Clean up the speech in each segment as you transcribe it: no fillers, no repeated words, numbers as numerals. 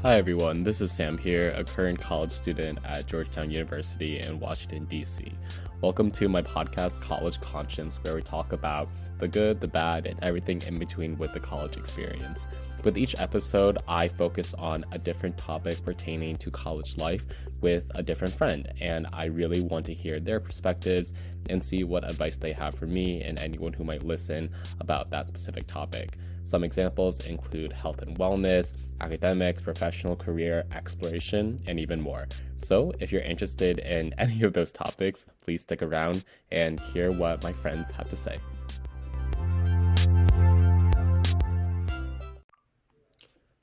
Hi everyone, this is Sam here, a current college student at Georgetown University in Washington, D.C. Welcome to my podcast, College Conscience, where we talk about the good, the bad, and everything in between with the college experience. With each episode, I focus on a different topic pertaining to college life with a different friend, and I really want to hear their perspectives and see what advice they have for me and anyone who might listen about that specific topic. Some examples include health and wellness, academics, professional career, exploration, and even more. So if you're interested in any of those topics, please stick around and hear what my friends have to say.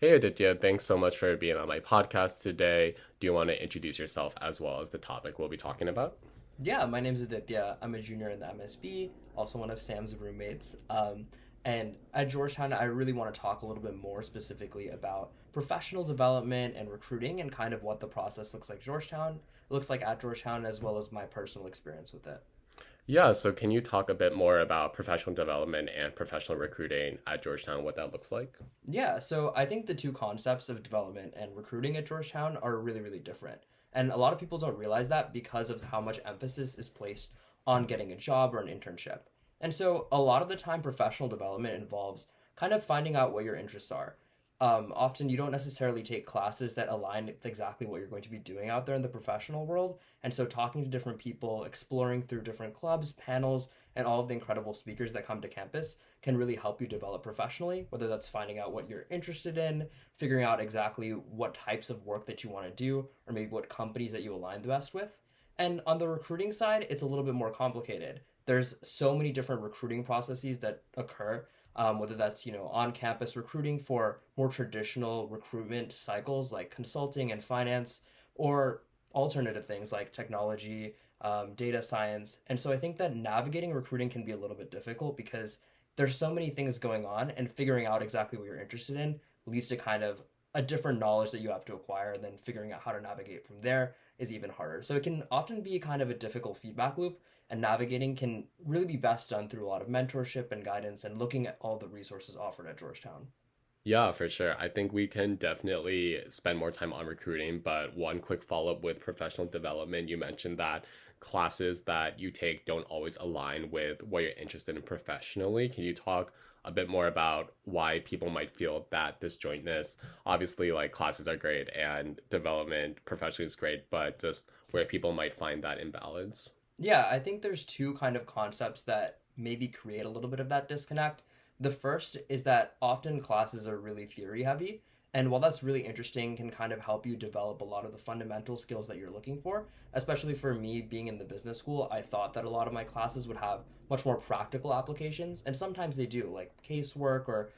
Hey Aditya, thanks so much for being on my podcast today. Do you want to introduce yourself as well as the topic we'll be talking about? Yeah, my name's Aditya. I'm a junior in the MSB, also one of Sam's roommates. And at Georgetown, I really want to talk a little bit more specifically about professional development and recruiting and kind of what the process looks like at Georgetown, as well as my personal experience with it. Yeah, so can you talk a bit more about professional development and professional recruiting at Georgetown, what that looks like? Yeah, so I think the two concepts of development and recruiting at Georgetown are really, really different. And a lot of people don't realize that because of how much emphasis is placed on getting a job or an internship. And so a lot of the time, professional development involves kind of finding out what your interests are. Often you don't necessarily take classes that align with exactly what you're going to be doing out there in the professional world. And so talking to different people, exploring through different clubs, panels, and all of the incredible speakers that come to campus can really help you develop professionally, whether that's finding out what you're interested in, figuring out exactly what types of work that you want to do, or maybe what companies that you align the best with. And on the recruiting side, it's a little bit more complicated. There's so many different recruiting processes that occur, whether that's on campus recruiting for more traditional recruitment cycles like consulting and finance, or alternative things like technology, data science. And so I think that navigating recruiting can be a little bit difficult because there's so many things going on, and figuring out exactly what you're interested in leads to kind of a different knowledge that you have to acquire, and then figuring out how to navigate from there is even harder. So it can often be kind of a difficult feedback loop, and navigating can really be best done through a lot of mentorship and guidance and looking at all the resources offered at Georgetown. Yeah, for sure. I think we can definitely spend more time on recruiting, but one quick follow up with professional development. You mentioned that classes that you take don't always align with what you're interested in professionally. Can you talk a bit more about why people might feel that disjointness? Obviously, like classes are great and development professionally is great, but just where people might find that imbalance. Yeah, I think there's two kind of concepts that maybe create a little bit of that disconnect. The first is that often classes are really theory heavy, and while that's really interesting, can kind of help you develop a lot of the fundamental skills that you're looking for. Especially for me being in the business school, I thought that a lot of my classes would have much more practical applications, and sometimes they do, like casework or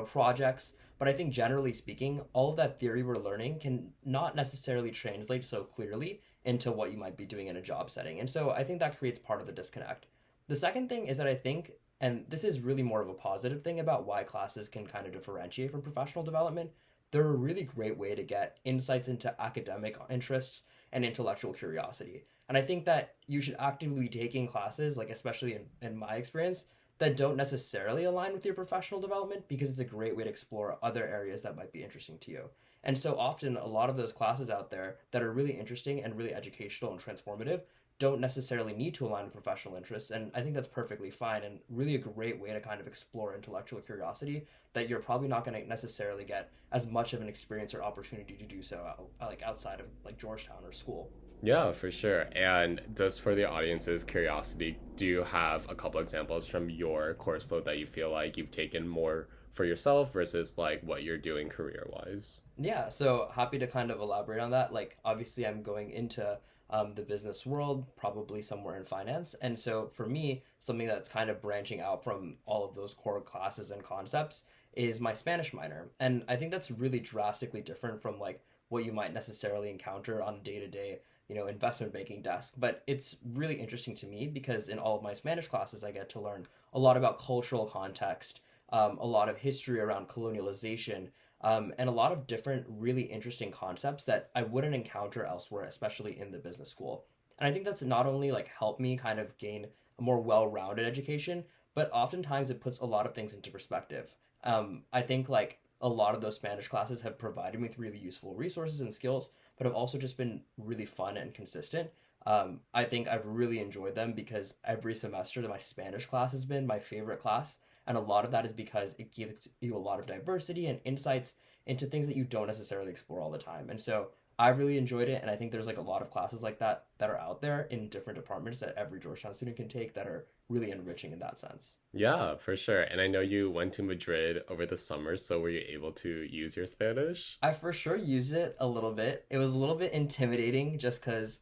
projects. But I think generally speaking, all of that theory we're learning can not necessarily translate so clearly into what you might be doing in a job setting. And so I think that creates part of the disconnect. The second thing is that I think, and this is really more of a positive thing about why classes can kind of differentiate from professional development, they're a really great way to get insights into academic interests and intellectual curiosity. And I think that you should actively be taking classes, like especially in my experience, that don't necessarily align with your professional development, because it's a great way to explore other areas that might be interesting to you. And so often, a lot of those classes out there that are really interesting and really educational and transformative don't necessarily need to align with professional interests. And I think that's perfectly fine, and really a great way to kind of explore intellectual curiosity that you're probably not going to necessarily get as much of an experience or opportunity to do so like outside of like Georgetown or school. Yeah, for sure. And just for the audience's curiosity, do you have a couple examples from your course load that you feel like you've taken more for yourself versus like what you're doing career wise? Yeah, so happy to kind of elaborate on that. Like, obviously, I'm going into the business world, probably somewhere in finance. And so for me, something that's kind of branching out from all of those core classes and concepts is my Spanish minor. And I think that's really drastically different from like what you might necessarily encounter on a day to day, investment banking desk. But it's really interesting to me because in all of my Spanish classes, I get to learn a lot about cultural context, a lot of history around colonialization, and a lot of different really interesting concepts that I wouldn't encounter elsewhere, especially in the business school. And I think that's not only like helped me kind of gain a more well-rounded education, but oftentimes it puts a lot of things into perspective. I think like a lot of those Spanish classes have provided me with really useful resources and skills, but have also just been really fun and consistent. I think I've really enjoyed them because every semester my Spanish class has been my favorite class. And a lot of that is because it gives you a lot of diversity and insights into things that you don't necessarily explore all the time. And so I've really enjoyed it. And I think there's like a lot of classes like that that are out there in different departments that every Georgetown student can take that are really enriching in that sense. Yeah, for sure. And I know you went to Madrid over the summer, so were you able to use your Spanish? I for sure used it a little bit. It was a little bit intimidating just because,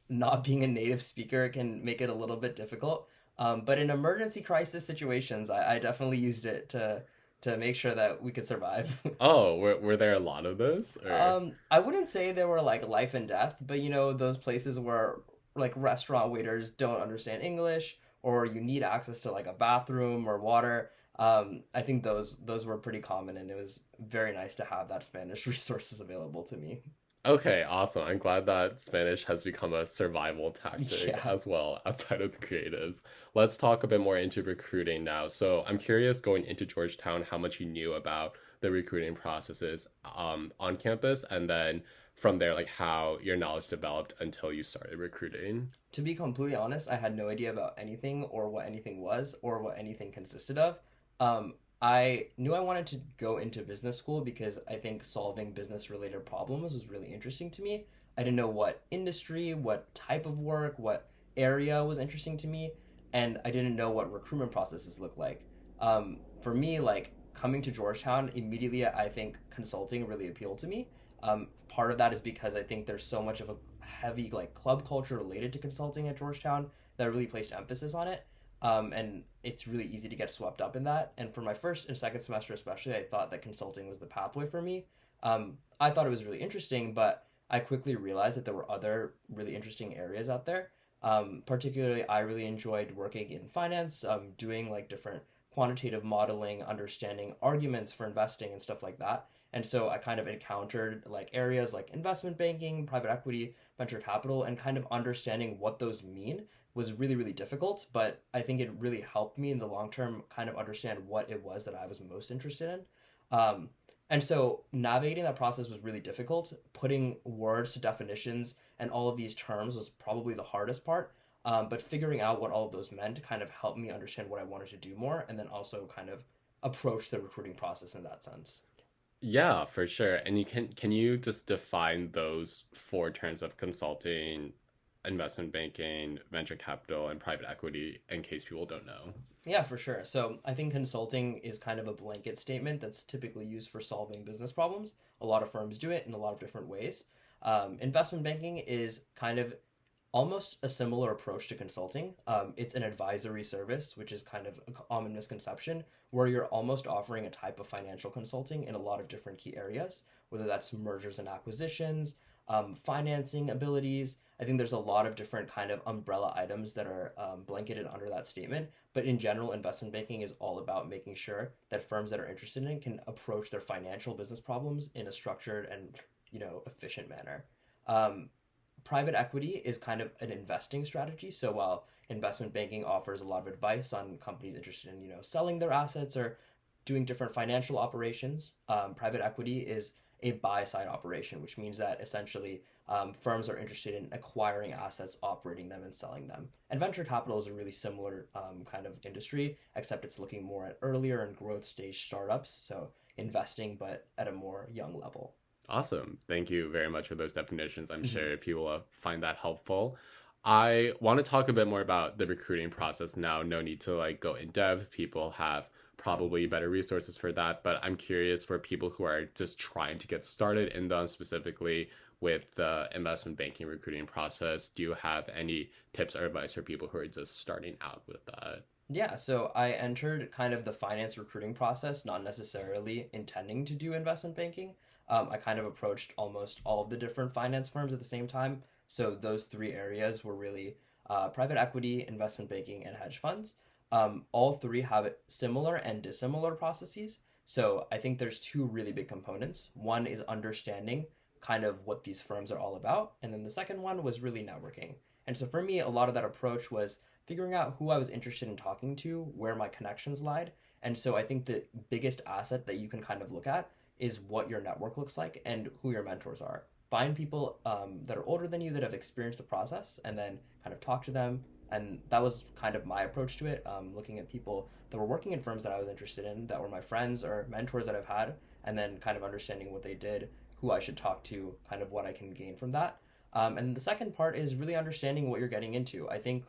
not being a native speaker can make it a little bit difficult. But in emergency crisis situations, I definitely used it to make sure that we could survive. Oh, were there a lot of those? Or I wouldn't say they were like life and death, but those places where like restaurant waiters don't understand English or you need access to like a bathroom or water. I think those were pretty common, and it was very nice to have that Spanish resources available to me. Okay, awesome. I'm glad that Spanish has become a survival tactic Yeah. as well outside of the creatives. Let's talk a bit more into recruiting now. So I'm curious going into Georgetown how much you knew about the recruiting processes on campus, and then from there, like how your knowledge developed until you started recruiting. To be completely honest, I had no idea about anything or what anything was or what anything consisted of. Um, I knew I wanted to go into business school because I think solving business related problems was really interesting to me. I didn't know what industry, what type of work, what area was interesting to me, and I didn't know what recruitment processes look like. For me, like coming to Georgetown, immediately I think consulting really appealed to me. Part of that is because I think there's so much of a heavy like club culture related to consulting at Georgetown that really placed emphasis on it. And it's really easy to get swept up in that. And for my first and second semester, especially, I thought that consulting was the pathway for me. I thought it was really interesting, but I quickly realized that there were other really interesting areas out there. Particularly, I really enjoyed working in finance, doing like different quantitative modeling, understanding arguments for investing and stuff like that. And so I kind of encountered like areas like investment banking, private equity, venture capital, and kind of understanding what those mean was really, really difficult. But I think it really helped me in the long term kind of understand what it was that I was most interested in. And so navigating that process was really difficult. Putting words to definitions and all of these terms was probably the hardest part. But figuring out what all of those meant kind of helped me understand what I wanted to do more, and then also kind of approach the recruiting process in that sense. Yeah, for sure. And can you just define those four terms of consulting, investment banking, venture capital, and private equity in case people don't know? Yeah, for sure. So I think consulting is kind of a blanket statement that's typically used for solving business problems. A lot of firms do it in a lot of different ways. Investment banking is kind of almost a similar approach to consulting. It's an advisory service, which is kind of a common misconception, where you're almost offering a type of financial consulting in a lot of different key areas, whether that's mergers and acquisitions, financing abilities. I think there's a lot of different kind of umbrella items that are blanketed under that statement. But in general, investment banking is all about making sure that firms that are interested in it can approach their financial business problems in a structured and efficient manner. Um, Private equity is kind of an investing strategy. So while investment banking offers a lot of advice on companies interested in selling their assets or doing different financial operations, private equity is a buy side operation, which means that essentially firms are interested in acquiring assets, operating them, and selling them. And venture capital is a really similar kind of industry, except it's looking more at earlier and growth stage startups. So investing, but at a more young level. Awesome. Thank you very much for those definitions. I'm Mhm. sure people will find that helpful. I want to talk a bit more about the recruiting process now. No need to like go in depth. People have probably better resources for that, but I'm curious for people who are just trying to get started in them specifically with the investment banking recruiting process. Do you have any tips or advice for people who are just starting out with that? Yeah, so I entered kind of the finance recruiting process, not necessarily intending to do investment banking. I kind of approached almost all of the different finance firms at the same time. So those three areas were really private equity, investment banking, and hedge funds. All three have similar and dissimilar processes. So I think there's two really big components. One is understanding kind of what these firms are all about, and then the second one was really networking. And so for me, a lot of that approach was figuring out who I was interested in talking to, where my connections lied, And so I think the biggest asset that you can kind of look at is what your network looks like and who your mentors are. Find people that are older than you that have experienced the process, and then kind of talk to them. And that was kind of my approach to it, looking at people that were working in firms that I was interested in, that were my friends or mentors that I've had, and then kind of understanding what they did, who I should talk to, kind of what I can gain from that. And the second part is really understanding what you're getting into. I think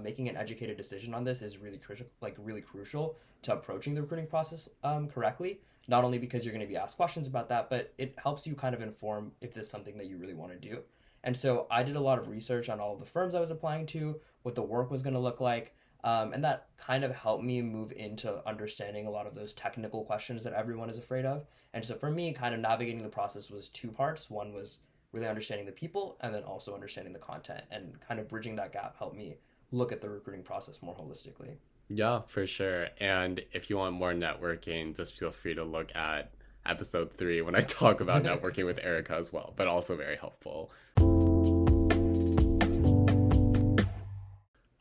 making an educated decision on this is really crucial, like really crucial to approaching the recruiting process correctly. Not only because you're going to be asked questions about that, but it helps you kind of inform if this is something that you really want to do. And so I did a lot of research on all of the firms I was applying to, what the work was going to look like, and that kind of helped me move into understanding a lot of those technical questions that everyone is afraid of. And so for me, kind of navigating the process was two parts. One was really understanding the people, and then also understanding the content, and kind of bridging that gap helped me look at the recruiting process more holistically. Yeah, for sure. And if you want more networking, just feel free to look at episode 3 when I talk about networking with Erica as well, but also very helpful.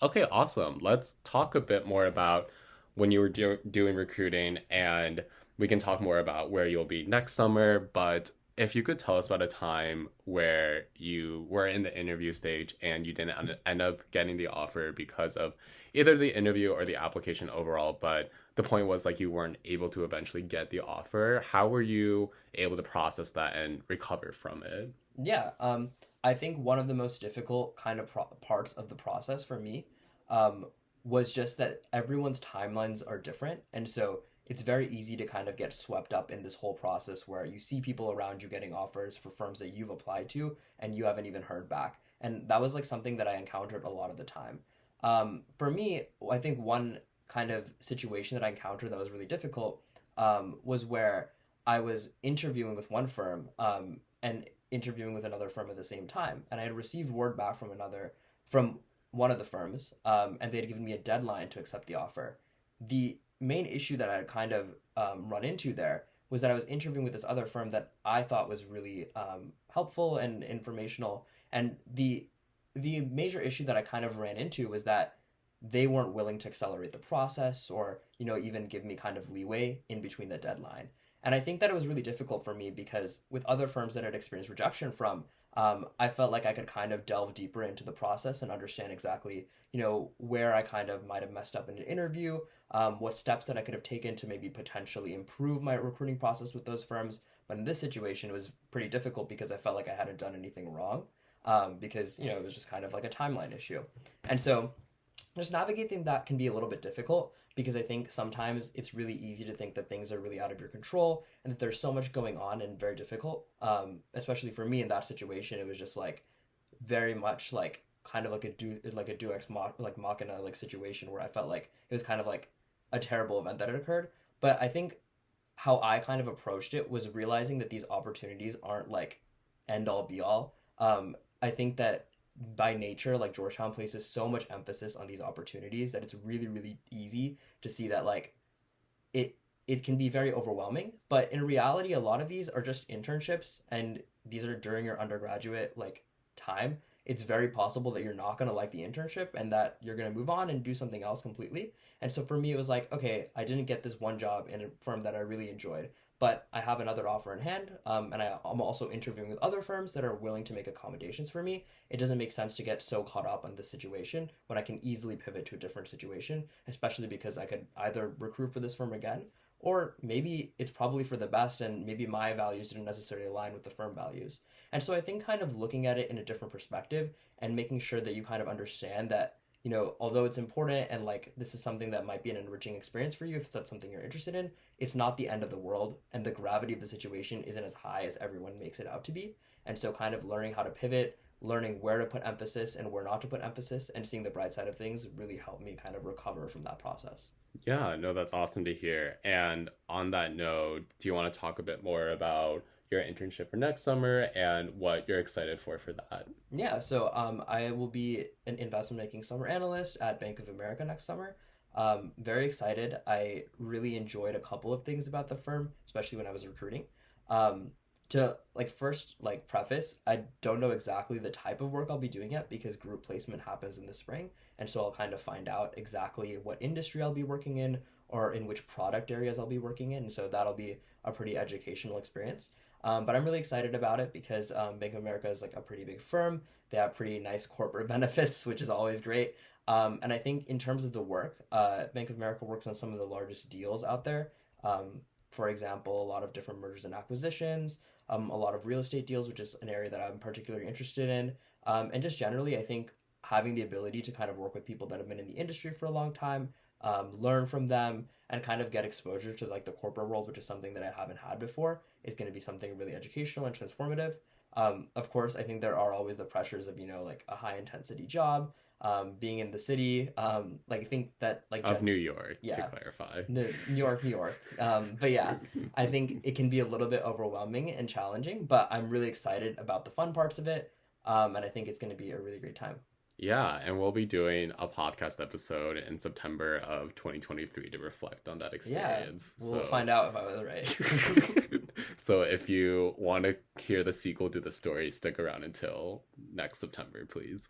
Okay, awesome. Let's talk a bit more about when you were doing recruiting, and we can talk more about where you'll be next summer. But if you could tell us about a time where you were in the interview stage and you didn't end up getting the offer because of either the interview or the application overall, but the point was like you weren't able to eventually get the offer. How were you able to process that and recover from it? Yeah, I think one of the most difficult kind of parts of the process for me was just that everyone's timelines are different. And so it's very easy to kind of get swept up in this whole process where you see people around you getting offers for firms that you've applied to and you haven't even heard back. And that was like something that I encountered a lot of the time. For me, I think one kind of situation that I encountered that was really difficult was where I was interviewing with one firm and interviewing with another firm at the same time. And I had received word back from one of the firms, and they had given me a deadline to accept the offer. The main issue that I had kind of run into there was that I was interviewing with this other firm that I thought was really helpful and informational. And the major issue that I kind of ran into was that they weren't willing to accelerate the process or, even give me kind of leeway in between the deadline. And I think that it was really difficult for me because with other firms that I'd experienced rejection from, I felt like I could kind of delve deeper into the process and understand exactly, where I kind of might have messed up in an interview, what steps that I could have taken to maybe potentially improve my recruiting process with those firms. But in this situation, it was pretty difficult because I felt like I hadn't done anything wrong, because, it was just kind of like a timeline issue. And so just navigating that can be a little bit difficult because I think sometimes it's really easy to think that things are really out of your control and that there's so much going on and very difficult. Especially for me in that situation, it was just like very much like kind of like a do ex machina like situation where I felt like it was kind of like a terrible event that had occurred. But I think how I kind of approached it was realizing that these opportunities aren't like end all be all. I think that by nature, like Georgetown places so much emphasis on these opportunities that it's really, really easy to see that like it it can be very overwhelming. But in reality, a lot of these are just internships and these are during your undergraduate like time. It's very possible that you're not gonna like the internship and that you're gonna move on and do something else completely. And so for me, it was like, okay, I didn't get this one job in a firm that I really enjoyed, but I have another offer in hand, and I'm also interviewing with other firms that are willing to make accommodations for me. It doesn't make sense to get so caught up on this situation when I can easily pivot to a different situation, especially because I could either recruit for this firm again, or maybe it's probably for the best and maybe my values didn't necessarily align with the firm values. And so I think kind of looking at it in a different perspective and making sure that you kind of understand that, although it's important and like this is something that might be an enriching experience for you if that's something you're interested in, it's not the end of the world and the gravity of the situation isn't as high as everyone makes it out to be. And so kind of learning how to pivot, learning where to put emphasis and where not to put emphasis and seeing the bright side of things really helped me kind of recover from that process. Yeah, no, that's awesome to hear. And on that note, do you want to talk a bit more about your internship for next summer and what you're excited for that? Yeah, so I will be an investment banking summer analyst at Bank of America next summer. Very excited. I really enjoyed a couple of things about the firm, especially when I was recruiting. To like first like preface, I don't know exactly the type of work I'll be doing yet because group placement happens in the spring, and so I'll kind of find out exactly what industry I'll be working in or in which product areas I'll be working in. So that'll be a pretty educational experience. But I'm really excited about it because Bank of America is like a pretty big firm. They have pretty nice corporate benefits, which is always great. And I think in terms of the work, Bank of America works on some of the largest deals out there. For example, a lot of different mergers and acquisitions, a lot of real estate deals, which is an area that I'm particularly interested in. And just generally, I think having the ability to kind of work with people that have been in the industry for a long time, learn from them, and kind of get exposure to like the corporate world, which is something that I haven't had before, is going to be something really educational and transformative. Of course, I think there are always the pressures of, like a high intensity job, being in the city. Like I think that like of New York, yeah, to clarify. New York, New York. But yeah, I think it can be a little bit overwhelming and challenging, but I'm really excited about the fun parts of it. And I think it's going to be a really great time. Yeah, and we'll be doing a podcast episode in September of 2023 to reflect on that experience. Yeah, we'll find out if I was right. So if you want to hear the sequel to the story, stick around until next September, please.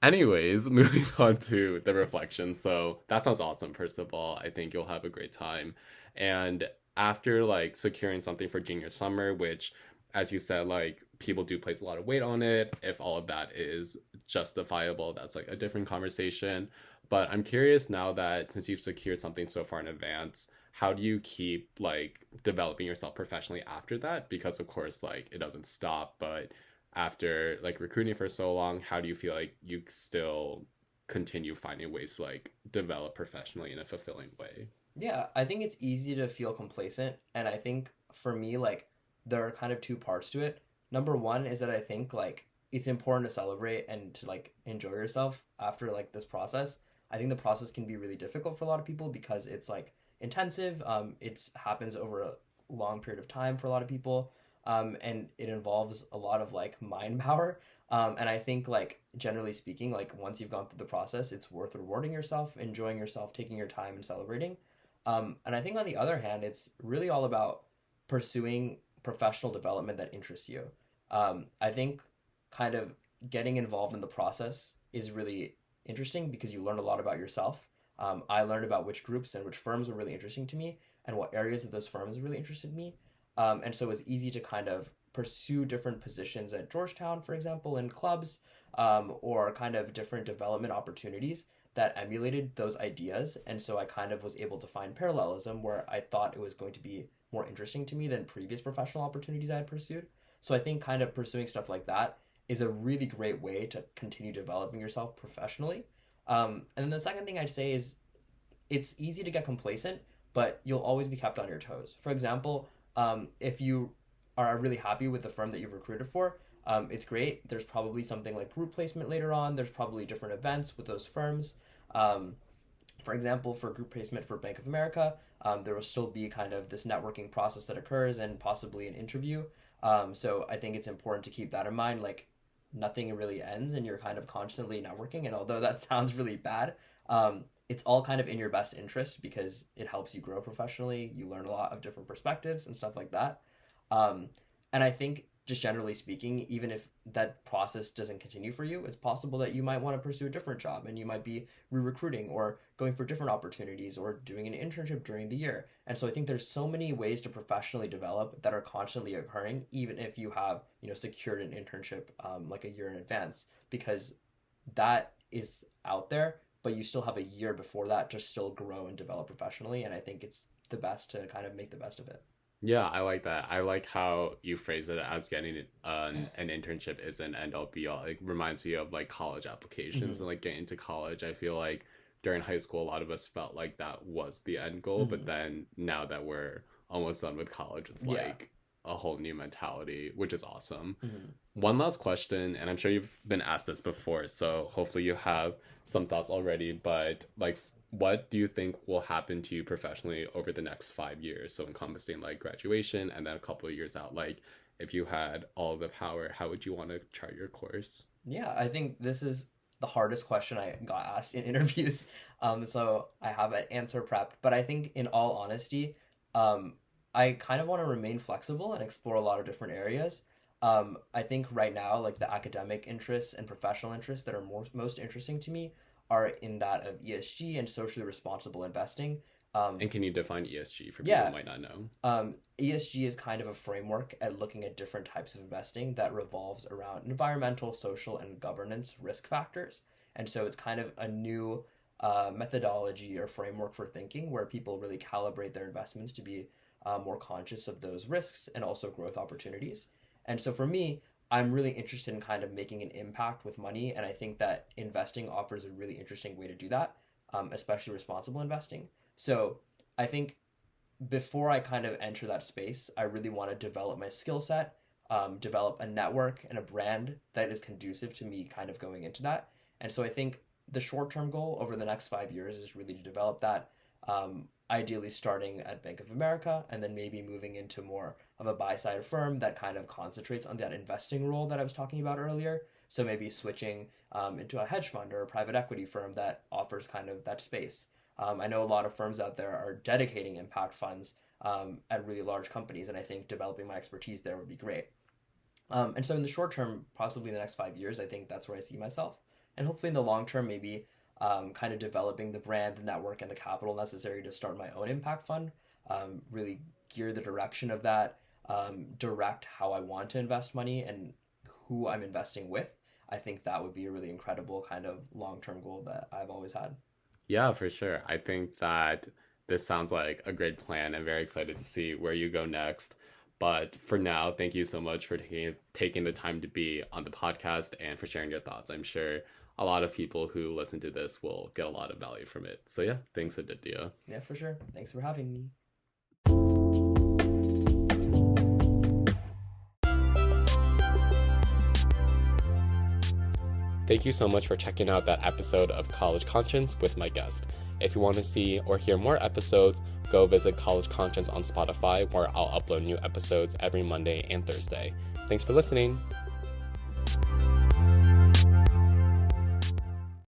Anyways, moving on to the reflection. So that sounds awesome. First of all, I think you'll have a great time. And after like securing something for junior summer, which, as you said, like people do place a lot of weight on it. If all of that is justifiable, that's like a different conversation. But I'm curious now that since you've secured something so far in advance, how do you keep like developing yourself professionally after that? Because of course, like it doesn't stop, but after like recruiting for so long, how do you feel like you still continue finding ways to like develop professionally in a fulfilling way? Yeah, I think it's easy to feel complacent. And I think for me, like, there are kind of two parts to it. Number one is that I think, like, it's important to celebrate and to, like, enjoy yourself after, like, this process. I think the process can be really difficult for a lot of people because it's, like, intensive. It happens over a long period of time for a lot of people. And it involves a lot of, like, mind power. And I think, like, generally speaking, like, once you've gone through the process, it's worth rewarding yourself, enjoying yourself, taking your time and celebrating. And I think on the other hand, it's really all about pursuing professional development that interests you. I think kind of getting involved in the process is really interesting because you learn a lot about yourself. I learned about which groups and which firms were really interesting to me and what areas of those firms really interested me. And so it was easy to kind of pursue different positions at Georgetown, for example, in clubs, or kind of different development opportunities that emulated those ideas. And so I kind of was able to find parallelism where I thought it was going to be more interesting to me than previous professional opportunities I had pursued. So I think kind of pursuing stuff like that is a really great way to continue developing yourself professionally. And then the second thing I'd say is it's easy to get complacent, but you'll always be kept on your toes. For example, if you are really happy with the firm that you've recruited for, it's great. There's probably something like group placement later on. There's probably different events with those firms. For example, for group placement for Bank of America, there will still be kind of this networking process that occurs and possibly an interview. So I think it's important to keep that in mind. Like nothing really ends and you're kind of constantly networking. And although that sounds really bad, it's all kind of in your best interest because it helps you grow professionally. You learn a lot of different perspectives and stuff like that. And I think just generally speaking, even if that process doesn't continue for you, it's possible that you might want to pursue a different job and you might be re-recruiting or going for different opportunities or doing an internship during the year. And so I think there's so many ways to professionally develop that are constantly occurring, even if you have, secured an internship like a year in advance, because that is out there, but you still have a year before that to still grow and develop professionally. And I think it's the best to kind of make the best of it. Yeah, I like that. I like how you phrase it as getting an internship isn't end all be all. It reminds me of like college applications and like getting into college. I feel like during high school, a lot of us felt like that was the end goal. But then now that we're almost done with college, it's like a whole new mentality, which is awesome. One last question, and I'm sure you've been asked this before, so hopefully you have some thoughts already, but like what do you think will happen to you professionally over the next 5 years? So encompassing like graduation and then a couple of years out, like if you had all the power, how would you want to chart your course? Yeah, I think this is the hardest question I got asked in interviews. So I have an answer prepped, but I think in all honesty, I kind of want to remain flexible and explore a lot of different areas. I think right now, like the academic interests and professional interests that are most interesting to me are in that of ESG and socially responsible investing. And can you define ESG for people who might not know? ESG is kind of a framework at looking at different types of investing that revolves around environmental, social, and governance risk factors. And so it's kind of a new methodology or framework for thinking where people really calibrate their investments to be more conscious of those risks and also growth opportunities. And so for me, I'm really interested in kind of making an impact with money. And I think that investing offers a really interesting way to do that, especially responsible investing. So I think before I kind of enter that space, I really want to develop my skill set, develop a network and a brand that is conducive to me kind of going into that. And so I think the short-term goal over the next 5 years is really to develop that, ideally starting at Bank of America and then maybe moving into more of a buy-side firm that kind of concentrates on that investing role that I was talking about earlier. So maybe switching into a hedge fund or a private equity firm that offers kind of that space. I know a lot of firms out there are dedicating impact funds at really large companies, and I think developing my expertise there would be great. And so in the short term, possibly in the next 5 years, I think that's where I see myself. And hopefully in the long term, maybe kind of developing the brand, the network, and the capital necessary to start my own impact fund, really gear the direction of that, direct how I want to invest money and who I'm investing with. I think that would be a really incredible kind of long-term goal that I've always had. Yeah, for sure. I think that this sounds like a great plan. I'm very excited to see where you go next. But for now, thank you so much for taking the time to be on the podcast and for sharing your thoughts. I'm sure a lot of people who listen to this will get a lot of value from it. So yeah, thanks, Aditya. Yeah, for sure. Thanks for having me. Thank you so much for checking out that episode of College Conscience with my guest. If you want to see or hear more episodes, go visit College Conscience on Spotify, where I'll upload new episodes every Monday and Thursday. Thanks for listening.